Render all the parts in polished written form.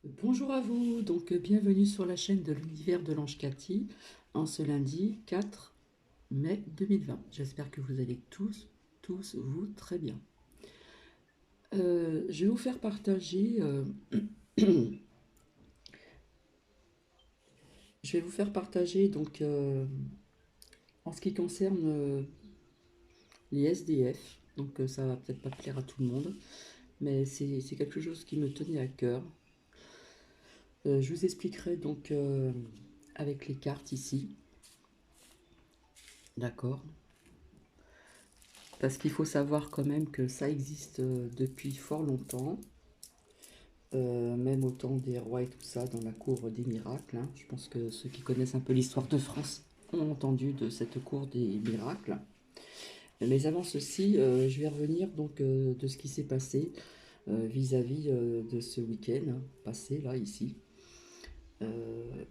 Bonjour à vous, bienvenue sur la chaîne de l'univers de l'Ange Cathy en ce lundi 4 mai 2020. J'espère que vous allez vous, très bien. Je vais vous faire partager, je vais vous faire partager en ce qui concerne les SDF. Ça va peut-être pas plaire à tout le monde, mais c'est quelque chose qui me tenait à cœur. Je vous expliquerai avec les cartes ici, d'accord? Parce qu'il faut savoir quand même que ça existe depuis fort longtemps, même au temps des rois et tout ça, dans la cour des miracles, hein. Je pense que ceux qui connaissent un peu l'histoire de France ont entendu de cette cour des miracles. Mais avant ceci, je vais revenir de ce qui s'est passé vis-à-vis de ce week-end passé là, ici. Euh,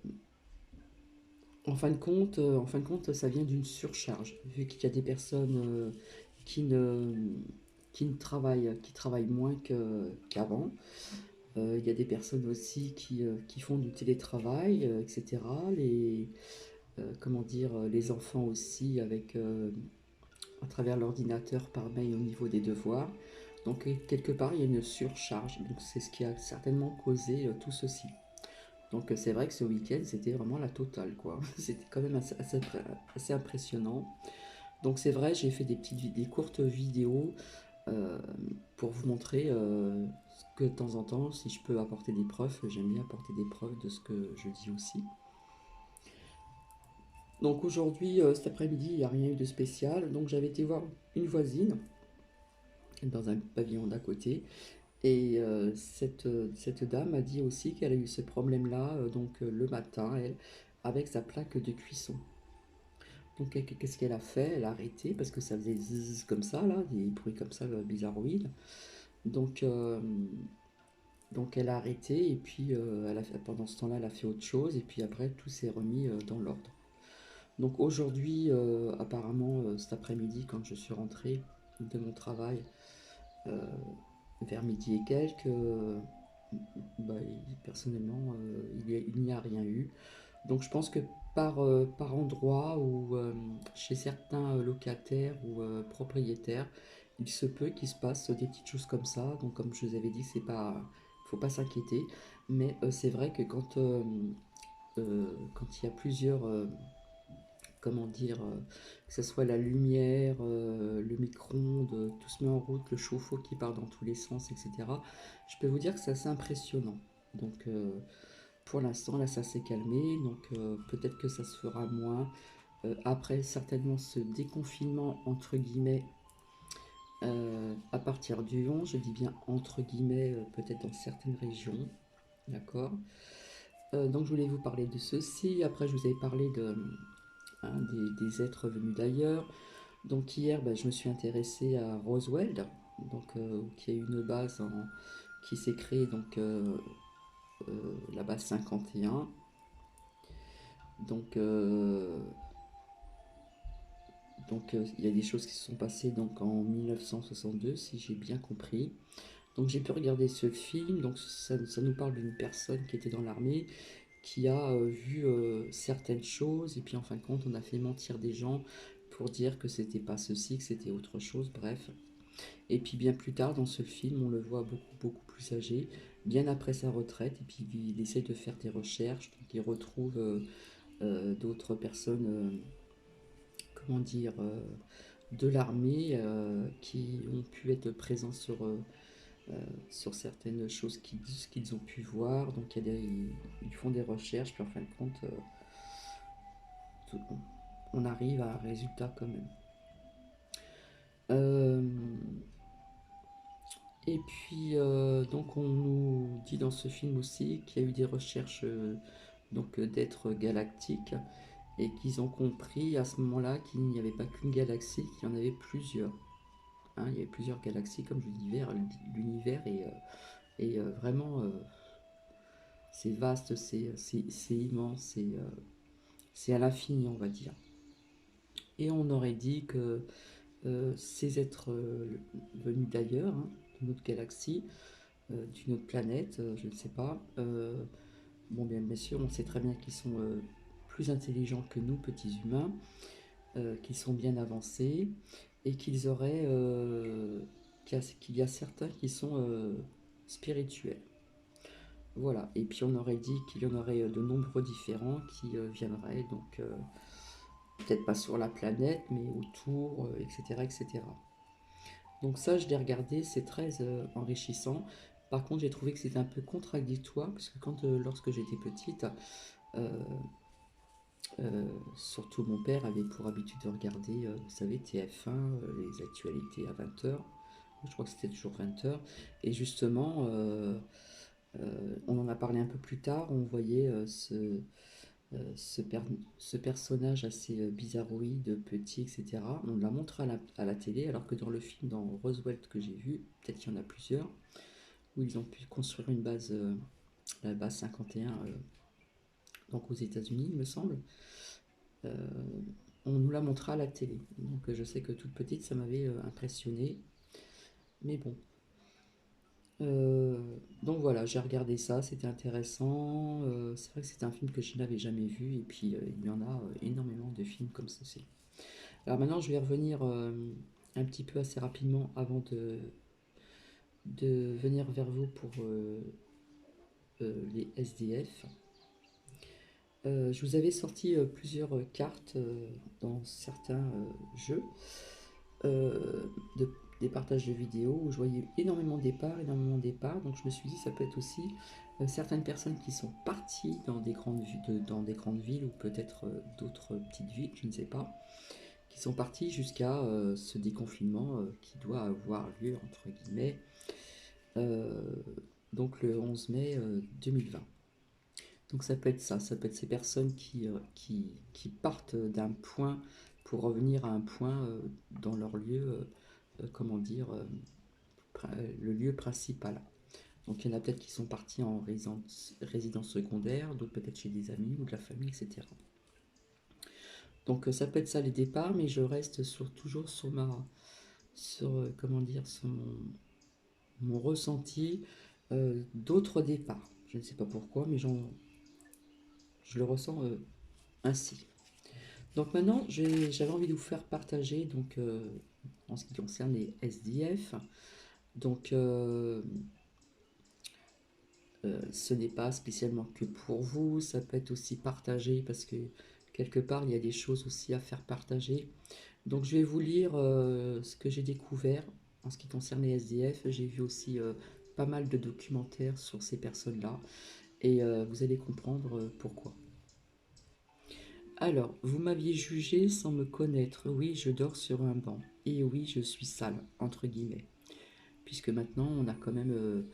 en fin de compte, ça vient d'une surcharge, vu qu'il y a des personnes qui ne, qui travaillent moins qu'avant. Il y a des personnes aussi qui font du télétravail, etc. Comment dire, les enfants aussi à travers l'ordinateur par mail au niveau des devoirs. Quelque part, il y a une surcharge. Donc c'est ce qui a certainement causé tout ceci. C'est vrai que ce week-end, c'était vraiment la totale, quoi. C'était quand même assez impressionnant. Donc c'est vrai, j'ai fait des courtes vidéos euh, pour vous montrer que de temps en temps, si je peux apporter des preuves, j'aime bien apporter des preuves de ce que je dis aussi. Donc aujourd'hui, cet après-midi, il n'y a rien eu de spécial. Donc j'avais été voir une voisine dans un pavillon d'à côté. Et cette dame a dit aussi qu'elle a eu ce problème-là le matin, elle, avec sa plaque de cuisson. Qu'est-ce qu'elle a fait? Elle a arrêté parce que ça faisait zzz comme ça, là, des bruits comme ça, bizarroïdes. Donc, euh, donc elle a arrêté et puis pendant ce temps-là, elle a fait autre chose et puis après, tout s'est remis dans l'ordre. Donc aujourd'hui, apparemment, cet après-midi, quand je suis rentrée de mon travail, euh, vers midi et quelques, bah, personnellement, il n'y a rien eu. Donc je pense que par endroit ou chez certains locataires ou propriétaires, il se peut qu'il se passe des petites choses comme ça. Donc comme je vous avais dit, c'est pas, faut pas s'inquiéter. Mais c'est vrai que quand il y a plusieurs, comment dire, que ce soit la lumière, le micro-ondes, tout se met en route, le chauffe-eau qui part dans tous les sens, etc. Je peux vous dire que c'est assez impressionnant. Donc pour l'instant, là, ça s'est calmé, peut-être que ça se fera moins. Après, certainement, ce déconfinement, entre guillemets, à partir du 11, je dis bien entre guillemets, peut-être dans certaines régions, d'accord. Donc, je voulais vous parler de ceci. Après, je vous avais parlé hein, des êtres venus d'ailleurs. Donc, hier, ben, je me suis intéressée à Roswell, qui a une qui s'est créée, la base 51. Donc, euh, il y a des choses qui se sont passées en 1962, si j'ai bien compris. Donc j'ai pu regarder ce film, ça nous parle d'une personne qui était dans l'armée, qui a vu certaines choses, et puis en fin de compte on a fait mentir des gens pour dire que c'était pas ceci, que c'était autre chose, bref. Et puis bien plus tard dans ce film, on le voit beaucoup plus âgé, bien après sa retraite, et puis il essaie de faire des recherches, donc il retrouve d'autres personnes, comment dire, de l'armée qui ont pu être présents sur certaines choses qu'ils ont pu voir. Ils font des recherches, puis en fin de compte, tout- on arrive à un résultat quand même. Euh, et puis, on nous dit dans ce film aussi qu'il y a eu des recherches d'êtres galactiques et qu'ils ont compris à ce moment-là qu'il n'y avait pas qu'une galaxie, qu'il y en avait plusieurs. Hein, il y avait plusieurs galaxies, comme l'univers est vraiment c'est vaste, c'est immense, c'est à l'infini, on va dire. Et on aurait dit que ces êtres venus d'ailleurs, hein, de notre galaxie, d'une autre planète, je ne sais pas. Bon, bien sûr, on sait très bien qu'ils sont plus intelligents que nous, petits humains, qu'ils sont bien avancés et qu'ils auraient, qu'il y a certains qui sont spirituels. Voilà, et puis on aurait dit qu'il y en aurait de nombreux différents qui viendraient, donc peut-être pas sur la planète, mais autour, etc., etc. Donc ça, je l'ai regardé, c'est très enrichissant. Par contre, j'ai trouvé que c'était un peu contradictoire, parce que lorsque j'étais petite, euh, surtout mon père avait pour habitude de regarder, vous savez, TF1, les actualités à 20 h. Je crois que c'était toujours 20 h. Et justement, on en a parlé un peu plus tard, on voyait ce personnage assez bizarroïde, petit, etc. On l'a montré à la télé, alors que dans le film, dans Roswell que j'ai vu, peut-être qu'il y en a plusieurs, où ils ont pu construire une base, la base 51, donc aux États-Unis, il me semble. Euh, on nous l'a montré à la télé. Donc je sais que toute petite, ça m'avait impressionné. Mais bon. Euh, donc voilà, j'ai regardé ça, c'était intéressant. C'est vrai que c'est un film que je n'avais jamais vu. Et puis il y en a énormément de films comme ceci. Alors maintenant, je vais revenir un petit peu assez rapidement avant de venir vers vous pour les SDF. Je vous avais sorti plusieurs cartes dans certains jeux, euh, de, des partages de vidéos où je voyais énormément de départs, énormément de départs. Donc je me suis dit, ça peut être aussi certaines personnes qui sont parties dans des dans des grandes villes ou peut-être d'autres petites villes, je ne sais pas, qui sont parties jusqu'à ce déconfinement qui doit avoir lieu, entre guillemets, euh, donc le 11 mai 2020. Donc ça peut être ça, ça peut être ces personnes qui partent d'un point pour revenir à un point dans leur lieu, comment dire, le lieu principal. Donc il y en a peut-être qui sont partis en résidence secondaire, d'autres peut-être chez des amis ou de la famille, etc. Donc ça peut être ça les départs, mais je reste toujours sur comment dire, sur mon ressenti d'autres départs. Je ne sais pas pourquoi, mais je le ressens ainsi. Donc maintenant, j'avais envie de vous faire partager, donc, en ce qui concerne les SDF. Donc, ce n'est pas spécialement que pour vous, ça peut être aussi partagé parce que quelque part, il y a des choses aussi à faire partager. Donc, je vais vous lire ce que j'ai découvert en ce qui concerne les SDF. J'ai vu aussi pas mal de documentaires sur ces personnes-là et vous allez comprendre pourquoi. Alors, vous m'aviez jugé sans me connaître. Oui, je dors sur un banc. Et oui, je suis sale, entre guillemets. Puisque maintenant, on a quand même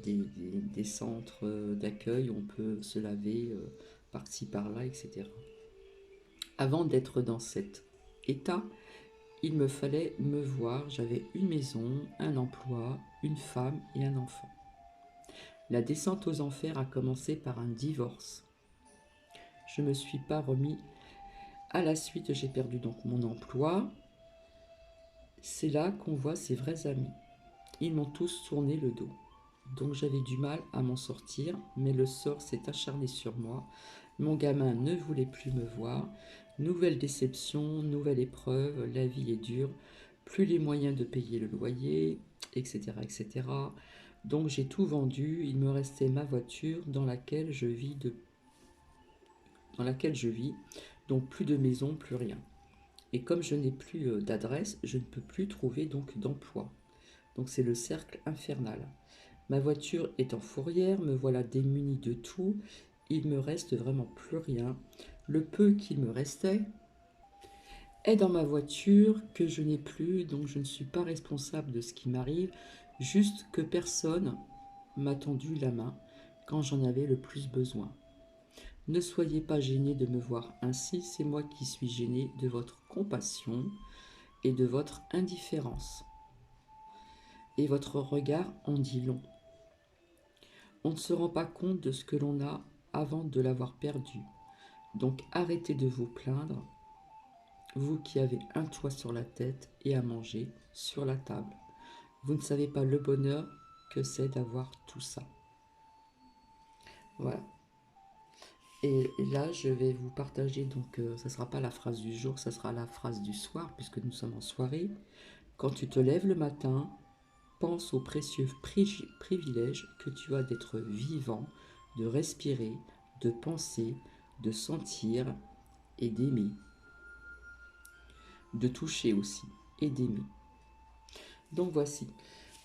des centres d'accueil où on peut se laver par-ci, par-là, etc. Avant d'être dans cet état, il me fallait me voir. J'avais une maison, un emploi, une femme et un enfant. La descente aux enfers a commencé par un divorce. Je ne me suis pas remis. À la suite, j'ai perdu donc mon emploi. C'est là qu'on voit ses vrais amis. Ils m'ont tous tourné le dos. Donc j'avais du mal à m'en sortir, mais le sort s'est acharné sur moi. Mon gamin ne voulait plus me voir. Nouvelle déception, nouvelle épreuve, la vie est dure. Plus les moyens de payer le loyer, etc. etc. Donc j'ai tout vendu. Il me restait ma voiture dans laquelle je vis. Donc plus de maison, plus rien. Et comme je n'ai plus d'adresse, je ne peux plus trouver donc d'emploi. Donc c'est le cercle infernal. Ma voiture est en fourrière, me voilà démunie de tout. Il me reste vraiment plus rien. Le peu qu'il me restait est dans ma voiture que je n'ai plus, donc je ne suis pas responsable de ce qui m'arrive, juste que personne m'a tendu la main quand j'en avais le plus besoin. Ne soyez pas gênés de me voir ainsi, c'est moi qui suis gêné de votre compassion et de votre indifférence. Et votre regard en dit long. On ne se rend pas compte de ce que l'on a avant de l'avoir perdu. Donc arrêtez de vous plaindre, vous qui avez un toit sur la tête et à manger sur la table. Vous ne savez pas le bonheur que c'est d'avoir tout ça. Voilà. Et là, je vais vous partager, donc ça ne sera pas la phrase du jour, ça sera la phrase du soir, puisque nous sommes en soirée. Quand tu te lèves le matin, pense au précieux privilège que tu as d'être vivant, de respirer, de penser, de sentir et d'aimer. De toucher aussi et d'aimer. Donc voici.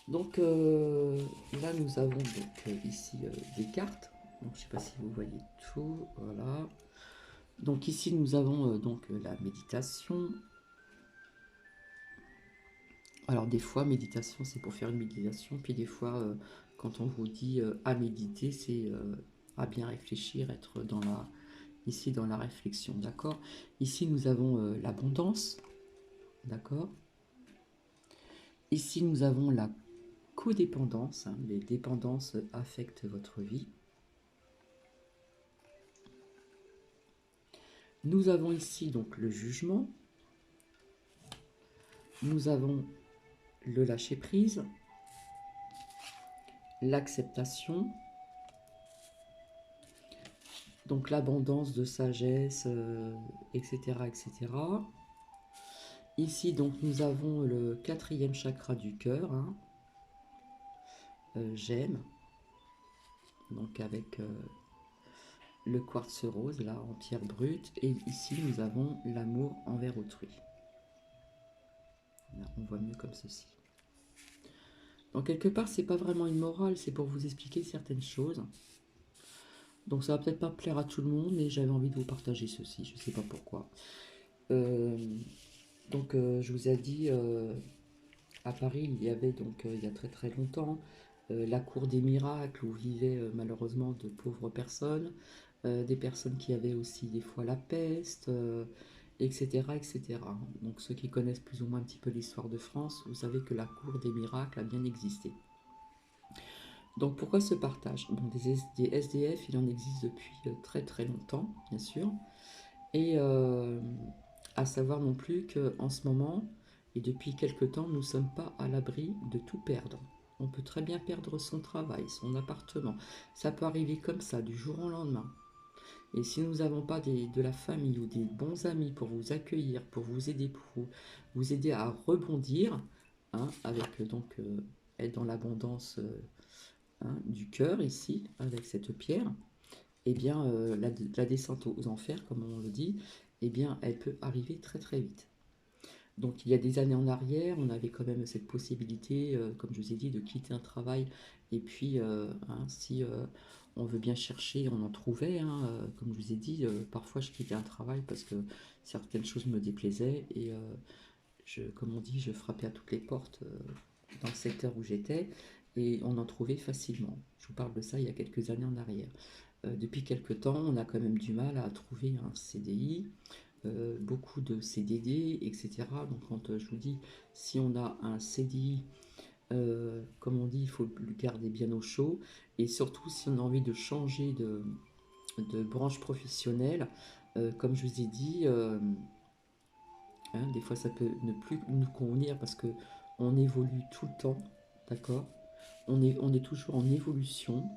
Donc là, nous avons donc ici des cartes. Donc, je ne sais pas si vous voyez tout. Voilà. Donc ici, nous avons donc la méditation. Alors des fois, méditation, c'est pour faire une méditation. Puis des fois, quand on vous dit à méditer, c'est à bien réfléchir, être dans la, ici dans la réflexion. D'accord. Ici, nous avons l'abondance. D'accord. Ici, nous avons la codépendance. Hein, les dépendances affectent votre vie. Nous avons ici donc le jugement. Nous avons le lâcher-prise, l'acceptation, donc l'abondance de sagesse, etc., etc. Ici, donc, nous avons le 4e chakra du cœur, hein, j'aime, donc avec le quartz rose, là, en pierre brute. Et ici, nous avons l'amour envers autrui. Là, on voit mieux comme ceci. Donc, quelque part, c'est pas vraiment une morale, c'est pour vous expliquer certaines choses. Donc ça va peut-être pas plaire à tout le monde, mais j'avais envie de vous partager ceci, je ne sais pas pourquoi. Je vous ai dit, à Paris, il y avait donc il y a très très longtemps la cour des miracles où vivaient malheureusement de pauvres personnes, des personnes qui avaient aussi des fois la peste, etc., etc. Donc ceux qui connaissent plus ou moins un petit peu l'histoire de France, vous savez que la cour des miracles a bien existé. Donc pourquoi ce partage? Bon, des SDF, il en existe depuis très très longtemps, bien sûr. Et à savoir non plus qu'en ce moment, et depuis quelque temps, nous ne sommes pas à l'abri de tout perdre. On peut très bien perdre son travail, son appartement. Ça peut arriver comme ça, du jour au lendemain. Et si nous n'avons pas de la famille ou des bons amis pour vous accueillir, pour vous aider à rebondir, hein, avec être dans l'abondance hein, du cœur ici, avec cette pierre, eh bien, la descente aux enfers, comme on le dit, eh bien, elle peut arriver très très vite. Donc, il y a des années en arrière, on avait quand même cette possibilité, comme je vous ai dit, de quitter un travail. Et puis, hein, si on veut bien chercher, on en trouvait. Hein, comme je vous ai dit, parfois je quittais un travail parce que certaines choses me déplaisaient. Et comme on dit, je frappais à toutes les portes dans le secteur où j'étais. Et on en trouvait facilement. Je vous parle de ça il y a quelques années en arrière. Depuis quelques temps, on a quand même du mal à trouver un CDI, beaucoup de CDD, etc. Donc quand je vous dis, si on a un CDI, comme on dit, il faut le garder bien au chaud. Et surtout, si on a envie de changer de branche professionnelle, comme je vous ai dit, hein, des fois ça peut ne plus nous convenir parce que on évolue tout le temps, d'accord? On est toujours en évolution.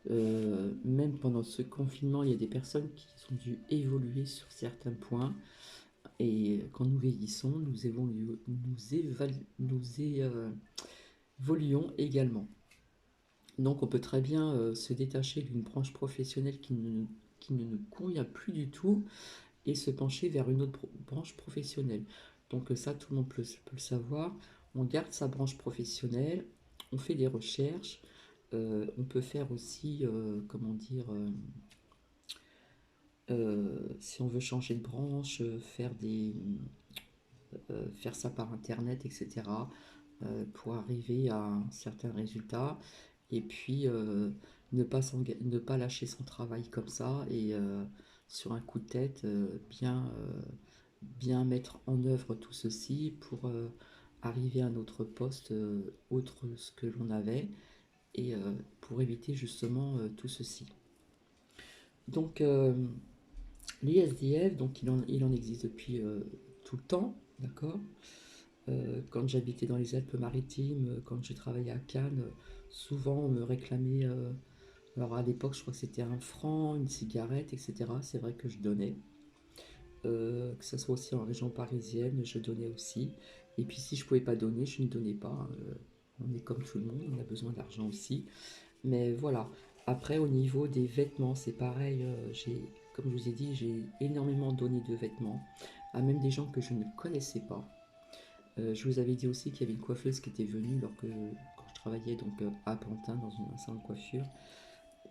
Même pendant ce confinement, il y a des personnes qui ont dû évoluer sur certains points. Et quand nous vieillissons, évoluons également. Donc on peut très bien se détacher d'une branche professionnelle qui ne nous convient plus du tout et se pencher vers une autre branche professionnelle. Donc ça, tout le monde peut le savoir. On garde sa branche professionnelle, on fait des recherches, on peut faire aussi, comment dire, si on veut changer de branche, faire ça par internet, etc., pour arriver à un certain résultat. Et puis ne pas lâcher son travail comme ça et sur un coup de tête, bien mettre en œuvre tout ceci pour arriver à un autre poste autre ce que l'on avait et pour éviter justement tout ceci. Donc les SDF, donc il en existe depuis tout le temps, d'accord. Quand j'habitais dans les Alpes-Maritimes, quand je travaillais à Cannes, souvent on me réclamait, alors à l'époque je crois que c'était 1 franc, une cigarette, etc. C'est vrai que je donnais. Que ce soit aussi en région parisienne, je donnais aussi. Et puis si je pouvais pas donner, je ne donnais pas, hein. On est comme tout le monde, on a besoin d'argent aussi. Mais voilà. Après, au niveau des vêtements, c'est pareil. Comme je vous ai dit, j'ai énormément donné de vêtements à même des gens que je ne connaissais pas. Je vous avais dit aussi qu'il y avait une coiffeuse qui était venue quand je travaillais donc à Pantin dans un salon de coiffure,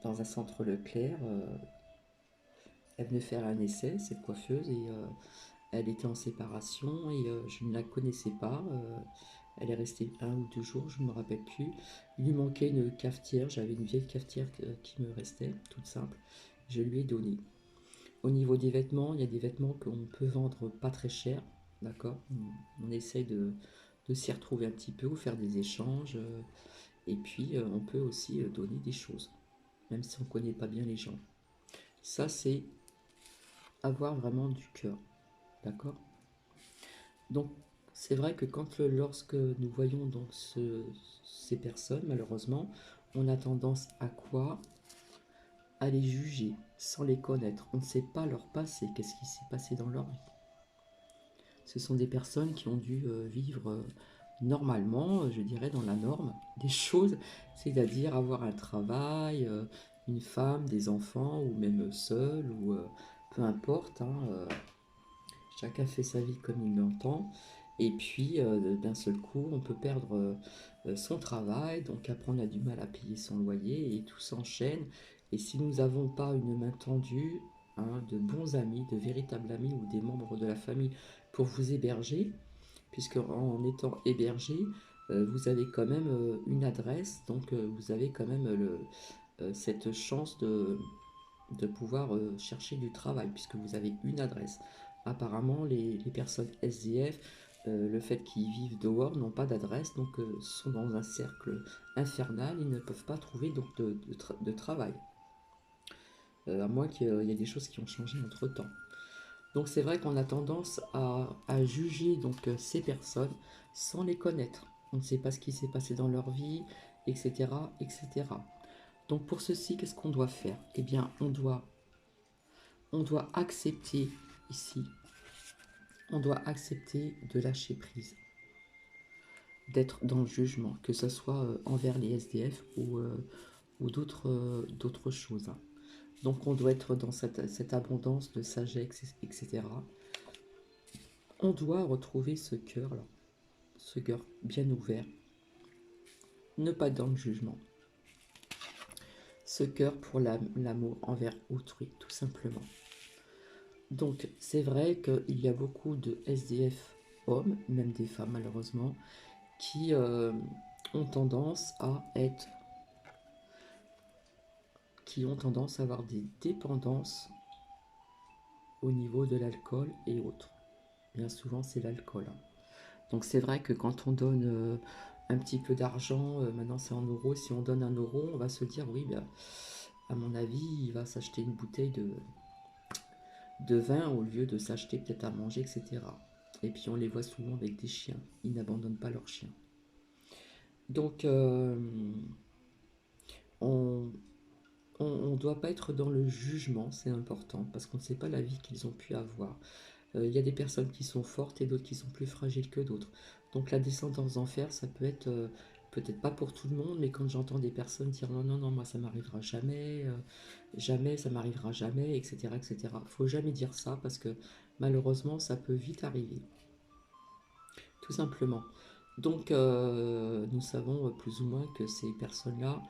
dans un centre Leclerc. Elle venait faire un essai, cette coiffeuse, et elle était en séparation et je ne la connaissais pas. Elle est restée 1 ou 2 jours, je ne me rappelle plus. Il lui manquait une cafetière, j'avais une vieille cafetière qui me restait, toute simple. Je lui ai donné. Au niveau des vêtements, il y a des vêtements qu'on peut vendre pas très cher, d'accord. On essaye de s'y retrouver un petit peu ou faire des échanges. Et puis, on peut aussi donner des choses, même si on ne connaît pas bien les gens. Ça, c'est avoir vraiment du cœur, d'accord. Donc, c'est vrai que lorsque nous voyons donc ces personnes, malheureusement, on a tendance à quoi? À les juger sans les connaître. On ne sait pas leur passé, qu'est-ce qui s'est passé dans leur vie. Ce sont des personnes qui ont dû vivre normalement, je dirais dans la norme, des choses, c'est-à-dire avoir un travail, une femme, des enfants, ou même seul, ou peu importe, hein, chacun fait sa vie comme il l'entend. Et puis, d'un seul coup, on peut perdre son travail, donc après on a du mal à payer son loyer, et tout s'enchaîne. Et si nous n'avons pas une main tendue, hein, de bons amis, de véritables amis ou des membres de la famille pour vous héberger, puisque en étant hébergé, vous avez quand même une adresse, donc vous avez quand même cette chance de pouvoir chercher du travail, puisque vous avez une adresse. Apparemment, les personnes SDF, le fait qu'ils vivent dehors, n'ont pas d'adresse, donc sont dans un cercle infernal, ils ne peuvent pas trouver donc de travail. À moins qu'il y ait des choses qui ont changé entre-temps. Donc c'est vrai qu'on a tendance à juger donc ces personnes sans les connaître. On ne sait pas ce qui s'est passé dans leur vie, etc., etc. Donc pour ceci, qu'est-ce qu'on doit faire? Eh bien, on doit accepter ici, on doit accepter de lâcher prise, d'être dans le jugement, que ce soit envers les SDF ou d'autres choses. Donc on doit être dans cette abondance de sagesse, etc. On doit retrouver ce cœur bien ouvert, ne pas dans le jugement, ce cœur pour l'amour envers autrui, tout simplement. Donc c'est vrai qu'il y a beaucoup de SDF hommes, même des femmes malheureusement, qui ont tendance à être, qui ont tendance à avoir des dépendances au niveau de l'alcool et autres. Bien souvent c'est l'alcool, hein. Donc c'est vrai que quand on donne un petit peu d'argent, maintenant c'est en euros, si on donne 1 euro, on va se dire oui, ben, à mon avis, il va s'acheter une bouteille de vin au lieu de s'acheter peut-être à manger, etc. Et puis on les voit souvent avec des chiens, ils n'abandonnent pas leurs chiens. Donc on ne doit pas être dans le jugement, c'est important, parce qu'on ne sait pas la vie qu'ils ont pu avoir. Il y a des personnes qui sont fortes et d'autres qui sont plus fragiles que d'autres. Donc la descente aux enfers, ça peut être peut-être pas pour tout le monde, mais quand j'entends des personnes dire non, non, non, moi ça m'arrivera jamais, jamais, ça m'arrivera jamais, etc., etc. Faut jamais dire ça parce que malheureusement ça peut vite arriver, tout simplement. Donc nous savons plus ou moins que ces personnes-là,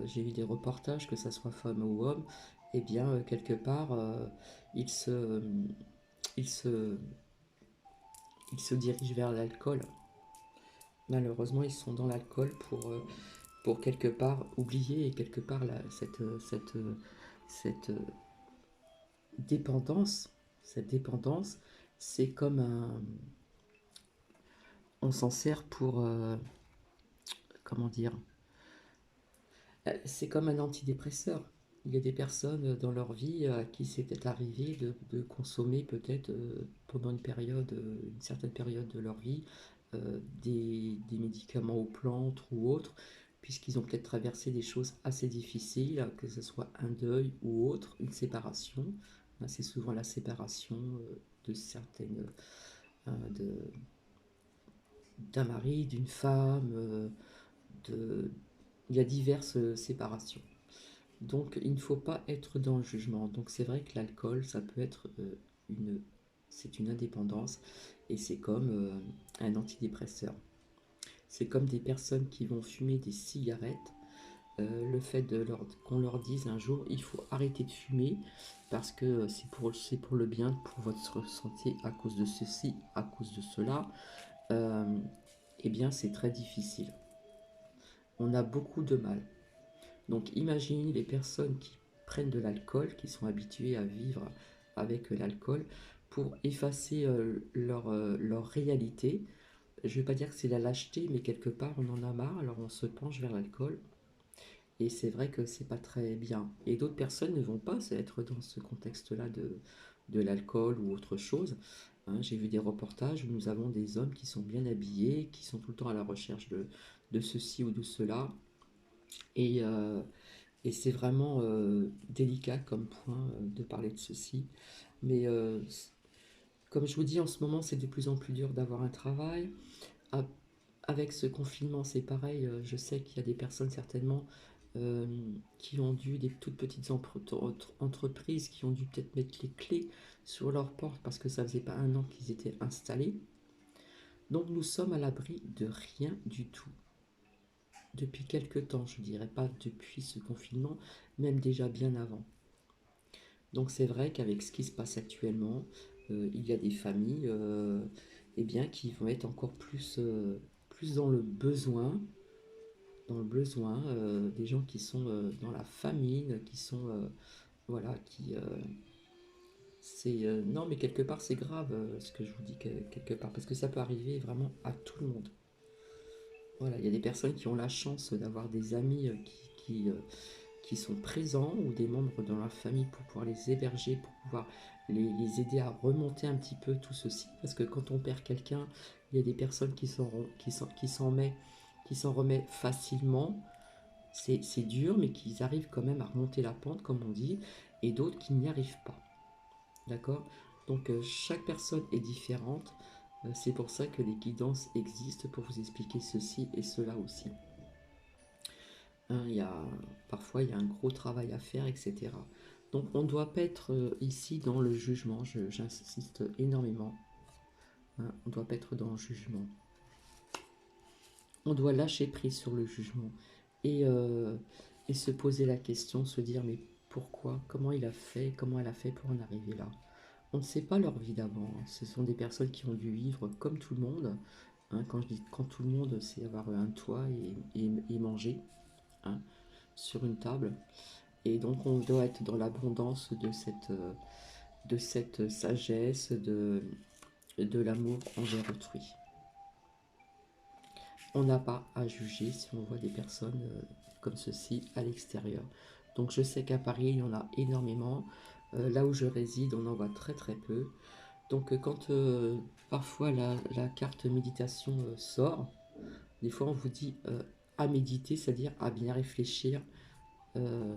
j'ai vu des reportages, que ça soit femme ou homme, et eh bien quelque part ils se, ils se ils se dirigent vers l'alcool. Malheureusement, ils sont dans l'alcool pour quelque part oublier et quelque part cette dépendance. Cette dépendance, c'est comme un... On s'en sert pour... comment dire? C'est comme un antidépresseur. Il y a des personnes dans leur vie à qui c'était arrivé de consommer peut-être pendant une certaine période de leur vie, des médicaments aux plantes ou autres, puisqu'ils ont peut-être traversé des choses assez difficiles, que ce soit un deuil ou autre, une séparation. C'est souvent la séparation de certaines, de, d'un mari, d'une femme, il y a diverses séparations. Donc il ne faut pas être dans le jugement. Donc c'est vrai que l'alcool, ça peut être une, c'est une indépendance et c'est comme un antidépresseur. C'est comme des personnes qui vont fumer des cigarettes. Le fait qu'on leur dise un jour il faut arrêter de fumer parce que c'est pour le bien, pour votre santé à cause de ceci, à cause de cela, euh, eh bien c'est très difficile. On a beaucoup de mal. Donc imaginez les personnes qui prennent de l'alcool, qui sont habituées à vivre avec l'alcool, pour effacer leur réalité. Je ne vais pas dire que c'est la lâcheté, mais quelque part on en a marre, alors on se penche vers l'alcool. Et c'est vrai que c'est pas très bien. Et d'autres personnes ne vont pas être dans ce contexte-là de l'alcool ou autre chose. Hein, j'ai vu des reportages où nous avons des hommes qui sont bien habillés, qui sont tout le temps à la recherche de ceci ou de cela. Et, euh, et c'est vraiment délicat comme point de parler de ceci. Mais comme je vous dis, en ce moment, c'est de plus en plus dur d'avoir un travail. A- Avec ce confinement, c'est pareil. Je sais qu'il y a des personnes certainement euh, qui ont dû, des toutes petites entreprises, qui ont dû peut-être mettre les clés sur leur porte parce que ça faisait pas un an qu'ils étaient installés. Donc nous sommes à l'abri de rien du tout. Depuis quelque temps, je dirais pas depuis ce confinement, même déjà bien avant. Donc c'est vrai qu'avec ce qui se passe actuellement, il y a des familles eh bien, qui vont être encore plus dans le besoin, des gens qui sont dans la famine, qui sont voilà, qui c'est non mais quelque part c'est grave ce que je vous dis quelque part parce que ça peut arriver vraiment à tout le monde. Voilà, il y a des personnes qui ont la chance d'avoir des amis qui sont présents ou des membres dans leur famille pour pouvoir les héberger, pour pouvoir les aider à remonter un petit peu tout ceci. Parce que quand on perd quelqu'un, il y a des personnes qui s'en remettent facilement. C'est dur, mais qui arrivent quand même à remonter la pente, comme on dit, et d'autres qui n'y arrivent pas. D'accord. Donc chaque personne est différente. C'est pour ça que les guidances existent pour vous expliquer ceci et cela aussi. Hein, parfois, il y a un gros travail à faire, etc. Donc, on ne doit pas être ici dans le jugement. J'insiste énormément. Hein, on ne doit pas être dans le jugement. On doit lâcher prise sur le jugement et, euh, et se poser la question, se dire mais pourquoi, comment il a fait, comment elle a fait pour en arriver là. On ne sait pas leur vie d'avant. Ce sont des personnes qui ont dû vivre comme tout le monde. Hein, quand je dis quand tout le monde, c'est avoir un toit et manger. Hein, sur une table. Et donc on doit être dans l'abondance de cette sagesse, de l'amour envers autrui. On n'a pas à juger si on voit des personnes comme ceci à l'extérieur. Donc je sais qu'à Paris, il y en a énormément. Là où je réside, on en voit très très peu. Donc quand parfois la carte méditation sort, des fois on vous dit à méditer, c'est-à-dire à bien réfléchir euh,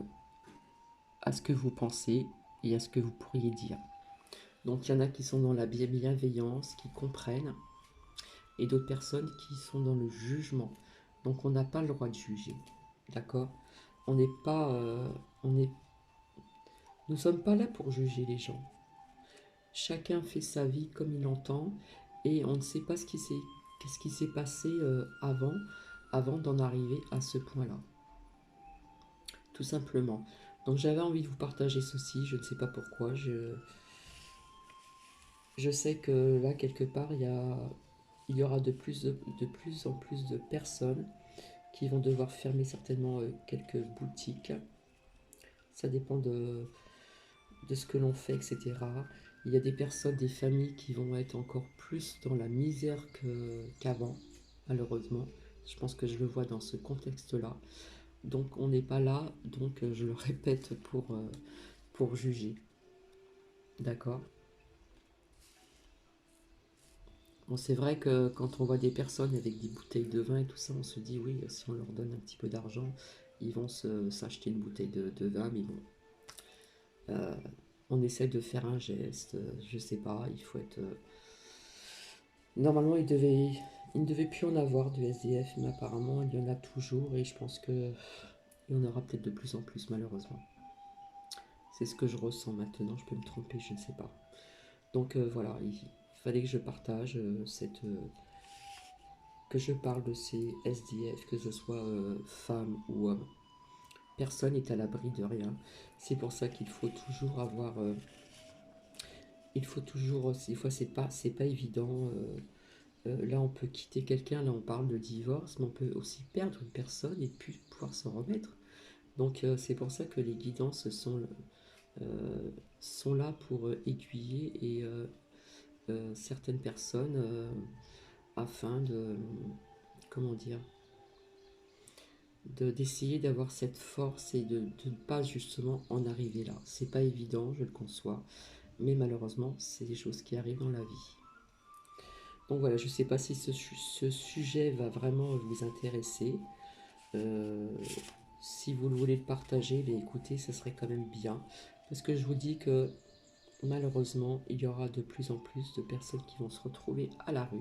à ce que vous pensez et à ce que vous pourriez dire. Donc il y en a qui sont dans la bienveillance, qui comprennent, et d'autres personnes qui sont dans le jugement. Donc on n'a pas le droit de juger, d'accord. On n'est pas, on est, nous sommes pas là pour juger les gens. Chacun fait sa vie comme il entend, et on ne sait pas qu'est-ce qui s'est passé avant d'en arriver à ce point-là. Tout simplement. Donc j'avais envie de vous partager ceci, je ne sais pas pourquoi, je sais que là, quelque part, il y aura de plus en plus de personnes qui vont devoir fermer certainement quelques boutiques. Ça dépend de ce que l'on fait, etc. Il y a des personnes, des familles qui vont être encore plus dans la misère qu'avant, malheureusement. Je pense que je le vois dans ce contexte-là. Donc on n'est pas là, donc je le répète, pour juger. D'accord. Bon, c'est vrai que quand on voit des personnes avec des bouteilles de vin et tout ça, on se dit oui, si on leur donne un petit peu d'argent, ils vont s'acheter une bouteille de vin, mais bon, euh, on essaie de faire un geste, je sais pas, il faut être... Normalement, il ne devait plus en avoir de SDF, mais apparemment, il y en a toujours, et je pense que il y en aura peut-être de plus en plus, malheureusement. C'est ce que je ressens maintenant, je peux me tromper, je ne sais pas. Donc voilà, il fallait que je partage que je parle de ces SDF, que ce soit femmes ou hommes. Personne n'est à l'abri de rien. C'est pour ça qu'il faut toujours avoir, il faut toujours, des fois c'est pas évident. Là, on peut quitter quelqu'un, là on parle de divorce, mais on peut aussi perdre une personne et puis pouvoir s'en remettre. Donc c'est pour ça que les guidances euh, sont là pour aiguiller et certaines personnes afin de, comment dire, d'essayer d'avoir cette force et de ne pas justement en arriver là. C'est pas évident, je le conçois, mais malheureusement, c'est des choses qui arrivent dans la vie. Donc voilà, je ne sais pas si ce sujet va vraiment vous intéresser. Euh, si vous voulez le partager, mais écoutez, ça serait quand même bien. Parce que je vous dis que malheureusement, il y aura de plus en plus de personnes qui vont se retrouver à la rue.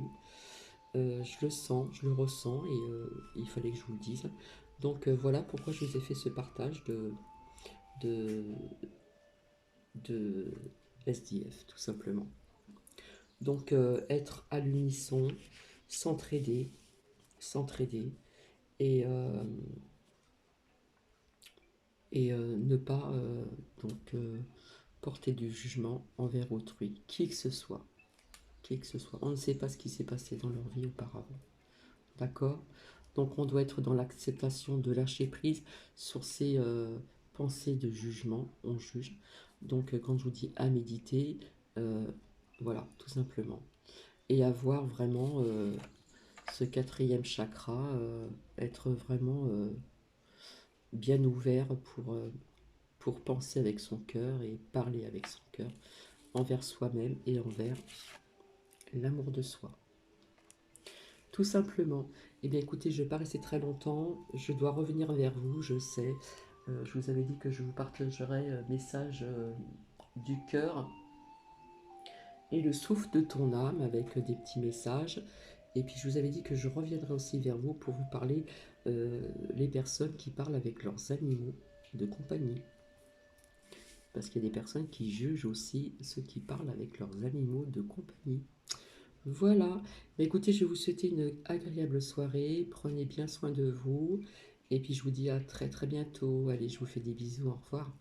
Je le sens, je le ressens et il fallait que je vous le dise. Donc voilà pourquoi je vous ai fait ce partage de, de SDF, tout simplement. Donc être à l'unisson, s'entraider, s'entraider et, euh, ne pas donc porter du jugement envers autrui, qui que ce soit, qui que ce soit. On ne sait pas ce qui s'est passé dans leur vie auparavant. D'accord? Donc on doit être dans l'acceptation de lâcher prise sur ces pensées de jugement, on juge. Donc quand je vous dis à méditer, euh, voilà, tout simplement. Et avoir vraiment ce quatrième chakra, être vraiment bien ouvert pour penser avec son cœur et parler avec son cœur envers soi-même et envers l'amour de soi. Tout simplement. Eh bien écoutez, je ne vais pas rester très longtemps, je dois revenir vers vous, je sais. Je vous avais dit que je vous partagerais message du cœur et le souffle de ton âme avec des petits messages. Et puis je vous avais dit que je reviendrai aussi vers vous pour vous parler les personnes qui parlent avec leurs animaux de compagnie. Parce qu'il y a des personnes qui jugent aussi ceux qui parlent avec leurs animaux de compagnie. Voilà. Bah, écoutez, je vais vous souhaiter une agréable soirée. Prenez bien soin de vous. Et puis je vous dis à très très bientôt. Allez, je vous fais des bisous. Au revoir.